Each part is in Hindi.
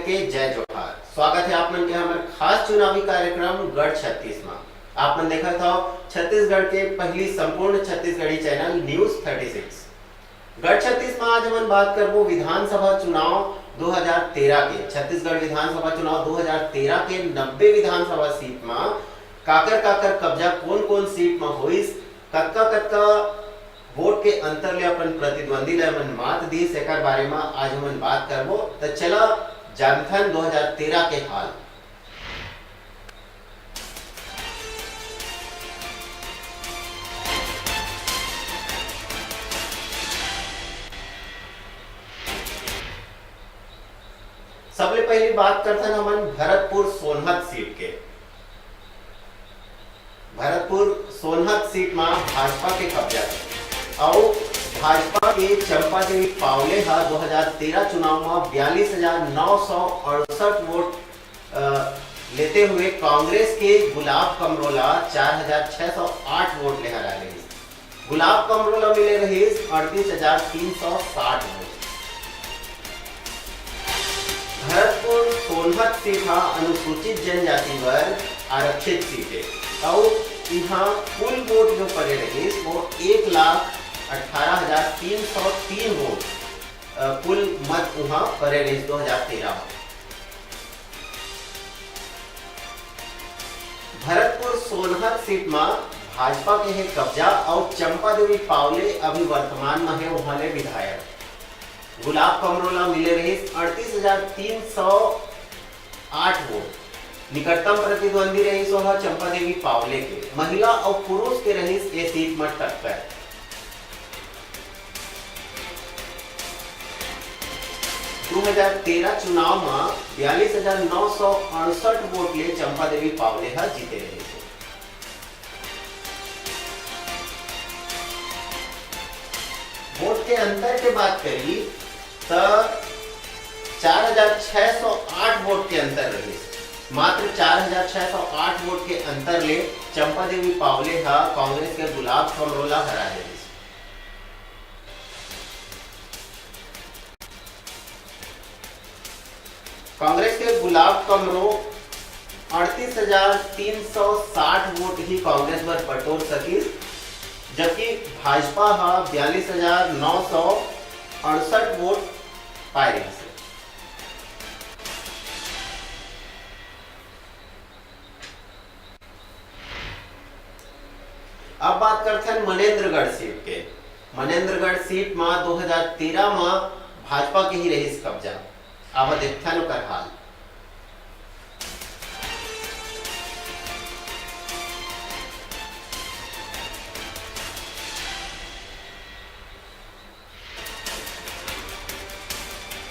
के जय जोहार। स्वागत है आप मन के हमारे खास चुनावी कार्यक्रम गढ़ छत्तीस में। आप मन देखा था छत्तीसगढ़ के पहली संपूर्ण छत्तीसगढ़ी चैनल न्यूज 36। गढ़ छत्तीस में आज हम बात करबो विधानसभा चुनाव 2013 के छत्तीसगढ़ विधानसभा चुनाव 2013 के 90 विधानसभा सीट में काकर कब्जा कौन सीट में होइस, कतका वोट के अंतर ले अपन प्रतिद्वंदी ले मन मात दी एकर बारे में आज हम बात करबो। तो चला जानथन 2013 के हाल। सबले पहली बात करथन हमन भरतपुर सोनहत सीट के। भरतपुर सोनहत सीट में भाजपा के कब्जा है और भाजपा के चंपा देवी पावले 2013 चुनाव में 42,968 वोट लेते हुए कांग्रेस के गुलाब कमरोला 4,608 वोट ले हरा रही। गुलाब कमरोला मिले रही 38,360 वोट। भरतपुर सोनहत सीट अनुसूचित जनजाति वर्ग आरक्षित सीट है और यहाँ कुल वोट जो पड़े रही वो 1,18,303 वोट कुल मत वहां पड़े रही 2013 में। भरतपुर सोनहत सीट में भाजपा के है कब्जा और चंपा देवी पावले अभी वर्तमान में है वहां ले विधायक। गुलाब कमरोला मिले रही 38,308 वोट। निकटतम प्रतिद्वंदी रही चंपा देवी पावले के। महिला और पुरुष के रही ये सीट में टक्कर। दो 2013 चुनाव में 42,968 वोट ले चंपा देवी पावले जीते रहे थे। वोट के अंतर के बात करी तो 4,608 वोट के अंतर रही। मात्र 4,608 वोट के अंतर ले चंपा देवी पावले कांग्रेस के गुलाब कमरोला हरा रही। कांग्रेस के गुलाब कमरो 38,360 वोट ही कांग्रेस पर बटोर सकी, जबकि भाजपा 42,968 वोट पाए रही। अब बात करते हैं मनेन्द्रगढ़ सीट के। मनेन्द्रगढ़ सीट में 2013 में भाजपा के ही रही कब्जा। अब देखते हैं ओकर हाल।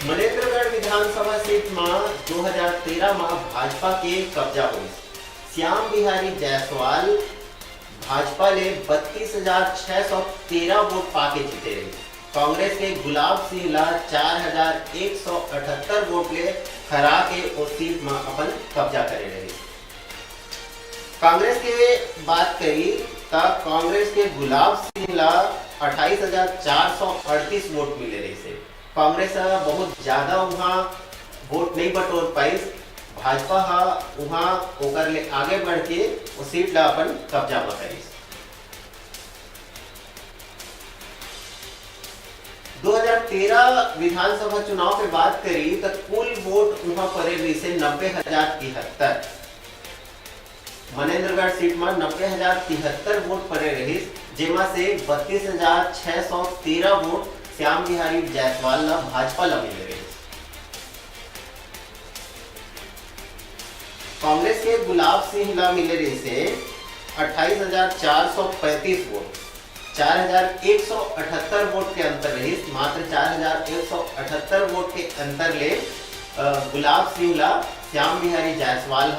मनेन्द्रगढ़ विधानसभा सीट में 2013 में भाजपा के कब्जा हुई। श्याम बिहारी जायसवाल भाजपा ने 32,613 वोट पाके जीते रही। कांग्रेस के गुलाब सिंह 4,178 वोट ले हरा के उस सीट में अपन कब्जा करे रही। कांग्रेस के बात करी तो कांग्रेस के गुलाब सिंह 28,438 वोट मिले रही से। कांग्रेस बहुत ज्यादा वहां वोट नहीं बटोर पाई। भाजपा वहां ओकर ले आगे बढ़ के उस सीट ला अपन कब्जा में करी। 2013 विधानसभा चुनाव के बात करी तो कुल वोट वहां पड़े रही से 90,073। मनेन्द्रगढ़ सीट में 90,073 वोट पड़े रही, जेमा से 32,613 वोट श्याम बिहारी जायसवाल भाजपा ला मिले रही। कांग्रेस के गुलाब सिंह ला मिले रही से 28,435 वोट। 4,178 वोट के अंतर रही। मात्र 4,178 वोट के अंतर ले गुलाब सिंह ला श्याम बिहारी जायसवाल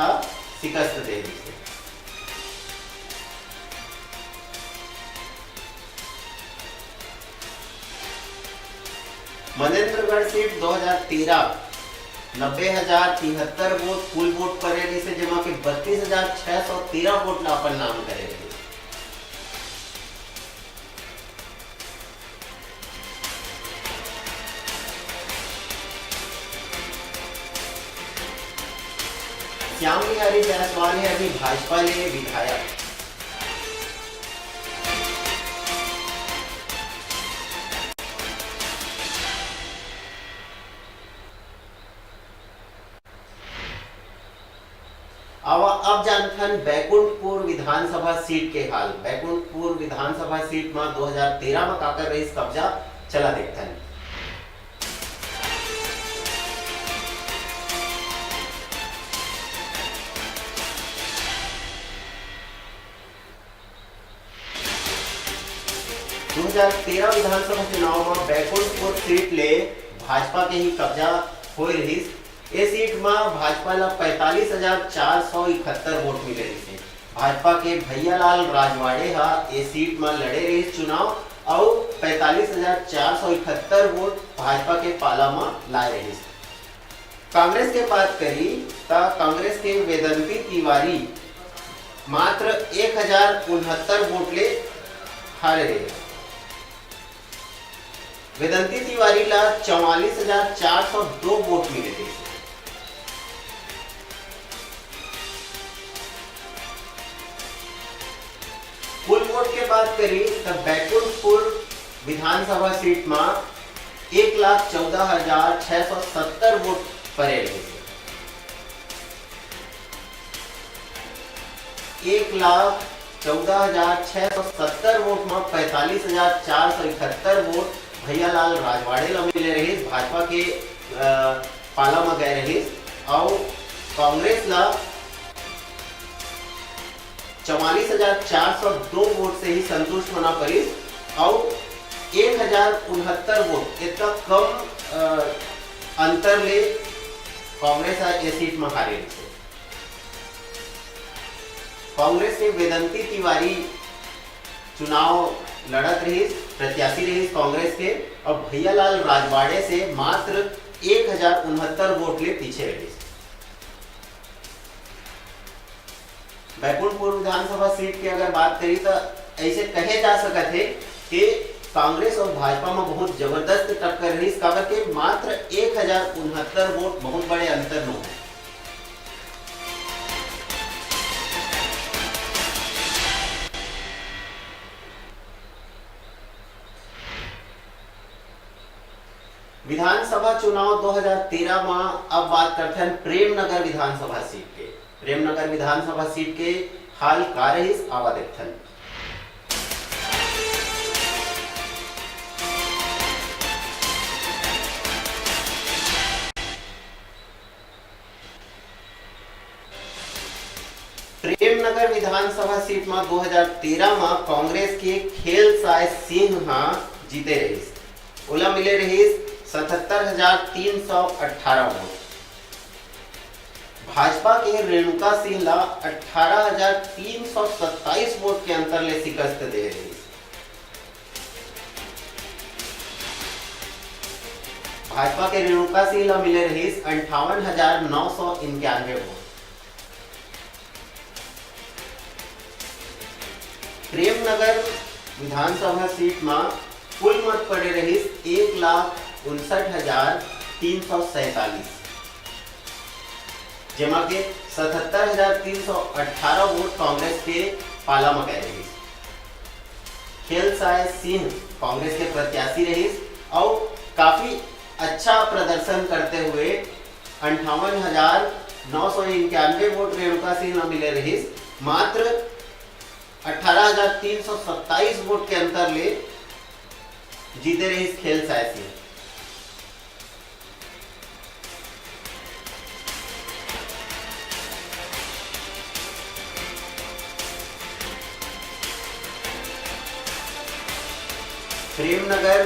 शिकस्त दे दी। मनेन्द्रगढ़ सीट 2013 90,073 वोट कुल वोट पड़े रही से, जेमा के 32,613 वोट ला अपन नाम करे रही। श्याम बिहारी जायसवाल है अभी भाजपा ले विधायक। अब जानथन बैकुंठपुर विधानसभा सीट के हाल। बैकुंठपुर विधानसभा सीट में 2013 में काकर रही कब्जा चला देखथन। दो 2013 विधानसभा चुनाव में बैकुंठपुर सीट ले भाजपा के ही कब्जा हो रही। ये सीट में भाजपा ला 45,471 वोट मिले रही। भाजपा के भैयालाल राजवाड़े हा ये सीट में लड़े रही चुनाव और 45,471 वोट भाजपा के पाला में लाए रही। कांग्रेस के बात करी तो कांग्रेस के वेदंती तिवारी मात्र 1,069 वोट ले हारे रहे। वेदंती तिवारी ला 44,402 वोट मिले थे। कुल वोट के बात करी तो बैकुंठपुर विधानसभा सीट में 1,14,670 वोट पड़े रहे। 1,14,670 वोट में 45,471 वोट भैयालाल राजवाड़े ला मिले रही। भाजपा के पाला में गए रही और कांग्रेस ला 44,402 वोट से ही संतुष्ट होना पड़ी और 1,069 वोट इतना कम अंतर ले कांग्रेस ये सीट में हारे। कांग्रेस के वेदंती तिवारी चुनाव लड़त रही, प्रत्याशी रही कांग्रेस के और भैयालाल राजवाड़े से मात्र 1,069 वोट ले पीछे रही। बैकुंठपुर विधानसभा सीट की अगर बात करी तो ऐसे कहे जा सकते है कि कांग्रेस और भाजपा में बहुत जबरदस्त टक्कर रही। काबर के मात्र 1,069 वोट बहुत बड़े अंतर में है। विधानसभा चुनाव 2013 में अब बात करते हैं प्रेमनगर विधानसभा सीट के। प्रेमनगर विधानसभा सीट के हाल का रही आवा देखथन। प्रेमनगर विधानसभा सीट में 2013 में कांग्रेस के खेल साय सिंह जीते रही। ओला मिले रही 77,318 वोट। भाजपा के रेणुका सिंह ला 18,327 वोट के अंतर ले शिकस्त दे रही। भाजपा के रेणुका सिंह ला मिले रही 58,991 वोट। प्रेमनगर विधानसभा सीट में कुल मत पड़े रही 1,59,347, जेमा के 77,318 वोट कांग्रेस के पाला में गए रही। खेल साय सिंह कांग्रेस के प्रत्याशी रही और काफी अच्छा प्रदर्शन करते हुए 58,991 वोट रेणुका सिंह न मिले रही। मात्र 18,327 वोट के अंतर ले जीते रही खेल साय सिंह। प्रेमनगर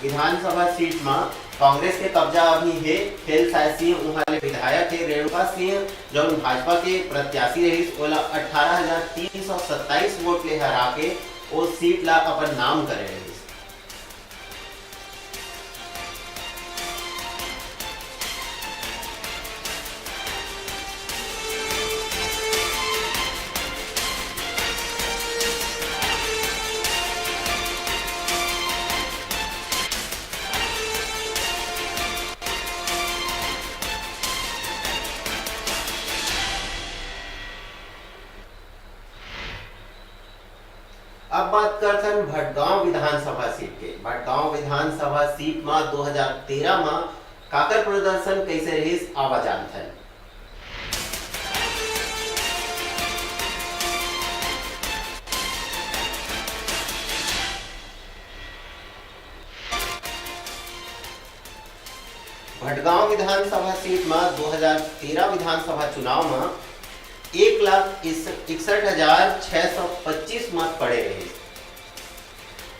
विधानसभा सीट में कांग्रेस के कब्जा अभी है। खेल साय सिंह वहां ले विधायक है। रेणुका सिंह जो भाजपा के प्रत्याशी रही ओला 18,327 वोट ले हरा के वो सीट ला अपन नाम करे रही। अब बात करते हैं भटगांव विधानसभा सीट के। भटगांव विधानसभा सीट में 2013 में काकर प्रदर्शन कैसे रहीस आवा जानथन। भटगांव विधानसभा सीट में 2013 विधानसभा चुनाव में 1,61,625 मत पड़े रहे।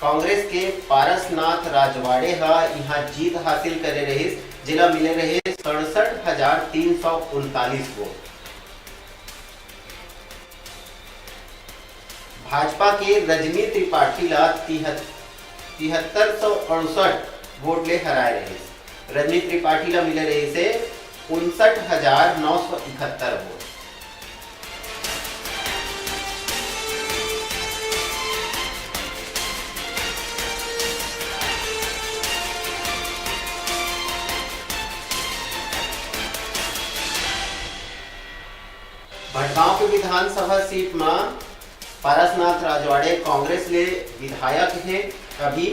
कांग्रेस के पारसनाथ राजवाड़े यहाँ जीत हासिल करे रहे, जिला मिले रहे 67,339 वोट। भाजपा के रजनी त्रिपाठी ला 7368 वोट ले हराए रहे। रजनी त्रिपाठी ला मिले रहे से 59,971 वोट। भटगांव के विधानसभा सीट में पारसनाथ राजवाड़े कांग्रेस ले विधायक है अभी,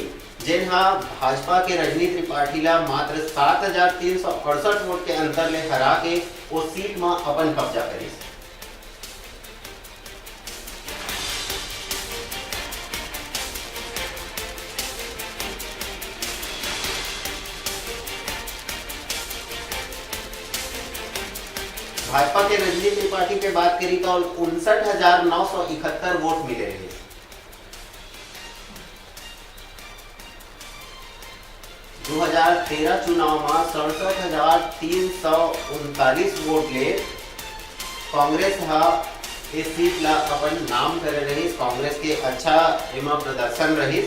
जिन्हा भाजपा के रजनी त्रिपाठी ला मात्र 7,368 वोट के अंतर ले हरा के वो सीट में अपन कब्जा करी। भाजपा के रजनी त्रिपाठी पे बात करी तो 59,971 वोट मिले रहे। 2013 चुनाव में 67,339 वोट ले कांग्रेस इस सीट ला अपन नाम करे रही। कांग्रेस के अच्छा एमा प्रदर्शन रही।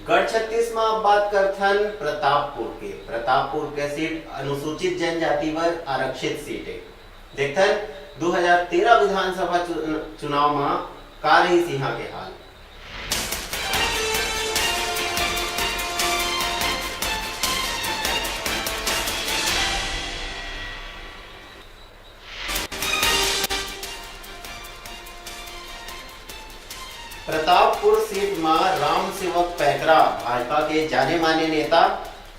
गढ़ छत्तीस में अब बात करथन प्रतापपुर के सीट अनुसूचित जनजाति वर्ग आरक्षित सीट है। देखथन 2013 विधानसभा चुनाव में का रही यहाँ के हाल। प्रतापपुर सीट में राम सेवक पैकरा भाजपा के जाने माने नेता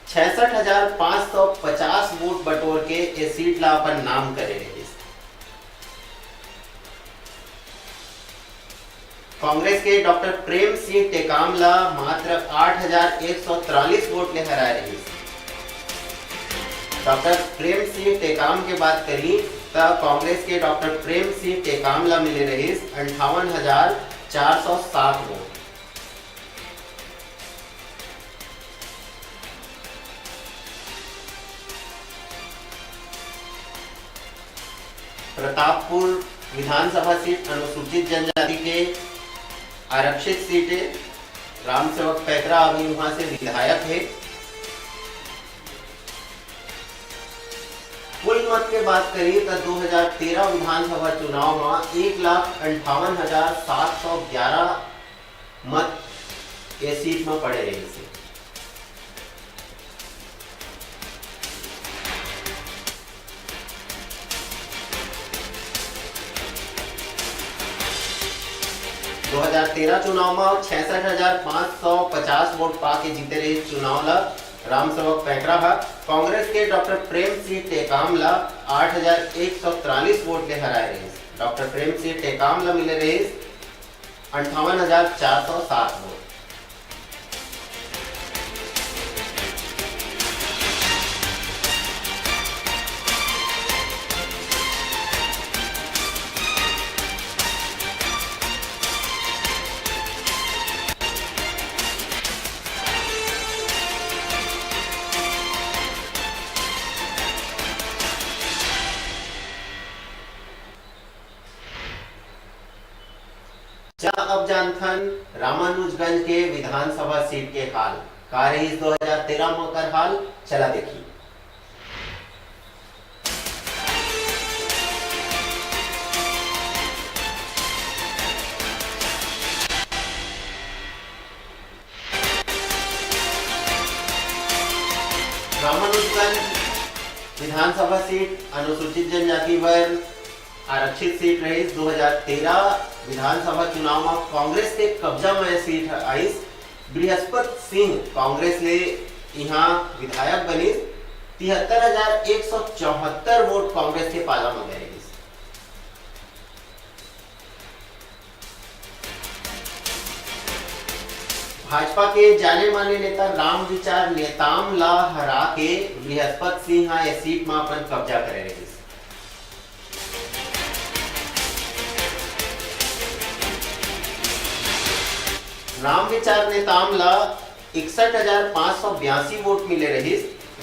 66,550 वोट बटोर के इस सीट ला अपन नाम करे रहे। कांग्रेस के डॉक्टर प्रेम सिंह टेकाम ला मात्र 8,143 वोट ले हराए रहे। डॉक्टर प्रेम सिंह टेकाम के बात करी तो कांग्रेस के डॉक्टर प्रेम सिंह टेकाम ला मिले रहे 58,407 वोट। प्रतापपुर विधानसभा सीट अनुसूचित जनजाति के आरक्षित सीट है। राम सेवक पैकरा अभी वहां से विधायक है। कुल मत के बात करिए तो 2013 विधानसभा चुनाव में 1,58,711 मत ये सीट में पड़े रहे थे। दो 2013 चुनाव में 66,550 वोट पाके जीते रहे चुनाव ला राम सेवक पैकरा। कांग्रेस के डॉक्टर प्रेम सिंह टेकाम ला 8,143 वोट ले हराए रहे। डॉक्टर प्रेम सिंह टेकाम ला मिले रहे 58,407 वोट। अब जानथन रामानुजगंज के विधानसभा सीट के हाल का रही 2013 में कर हाल चला देखिए। रामानुजगंज विधानसभा सीट अनुसूचित जनजाति वर्ग आरक्षित सीट रही। 2013 विधानसभा चुनाव में कांग्रेस के कब्जा में सीट आई। बृहस्पति सिंह कांग्रेस ले यहाँ विधायक बनी। 73,174 वोट कांग्रेस के पाला में गए। भाजपा के जाने माने नेता राम विचार नेताम ला हरा के बृहस्पति सिंह यह सीट में अपन कब्जा करे रही। राम विचार नेताम ला 61,582 वोट मिले रही।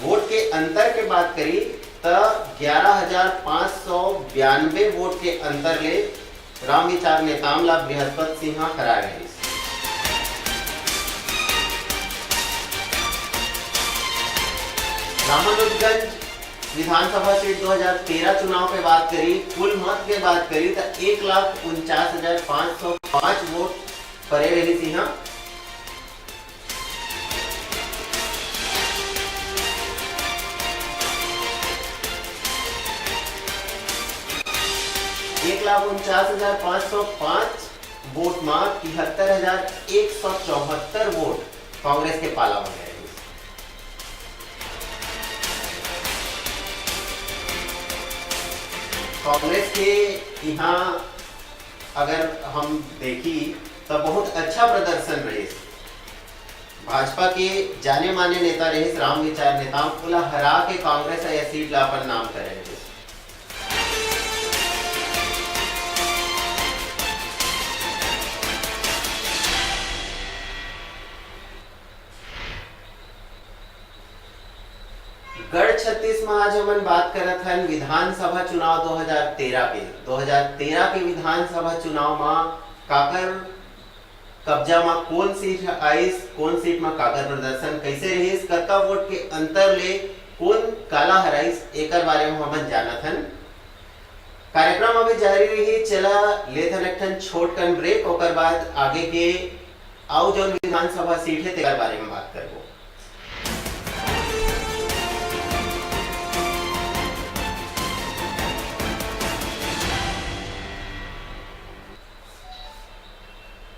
वोट के अंतर के बात करी तो 11,592 वोट के अंतर ले राम विचार नेताम ला बृहस्पति सिंह हरा रही। रामानुजगंज विधानसभा सीट 2013 चुनाव पे बात करी, कुल मत के बात करी तो 1,49,505 वोट पड़े रही थी। हाँ 1,49,505 वोट में 73,174 वोट कांग्रेस के पाला में गए। कांग्रेस के यहाँ अगर हम देखी तो बहुत अच्छा प्रदर्शन रहे। भाजपा के जाने माने नेता रहे राम विचार नेता को हरा के कांग्रेस यह सीट ला पर नाम करे। गढ़ छत्तीस में आज हम बात करत हन विधानसभा चुनाव 2013 के। 2013 के विधानसभा चुनाव में काकर कब्जा में कौन सीट आई, कौन सीट में काकर प्रदर्शन कैसे रही, कत्ता वोट के अंतर ले कौन काला हराइस, एक बारे में हम जानत हन। कार्यक्रम अभी जारी रही, चला लेथन एक ठन छोट कन ब्रेक, ओकर बाद आगे के आउ जौन विधानसभा सीट है तेकर बारे में बात करबो।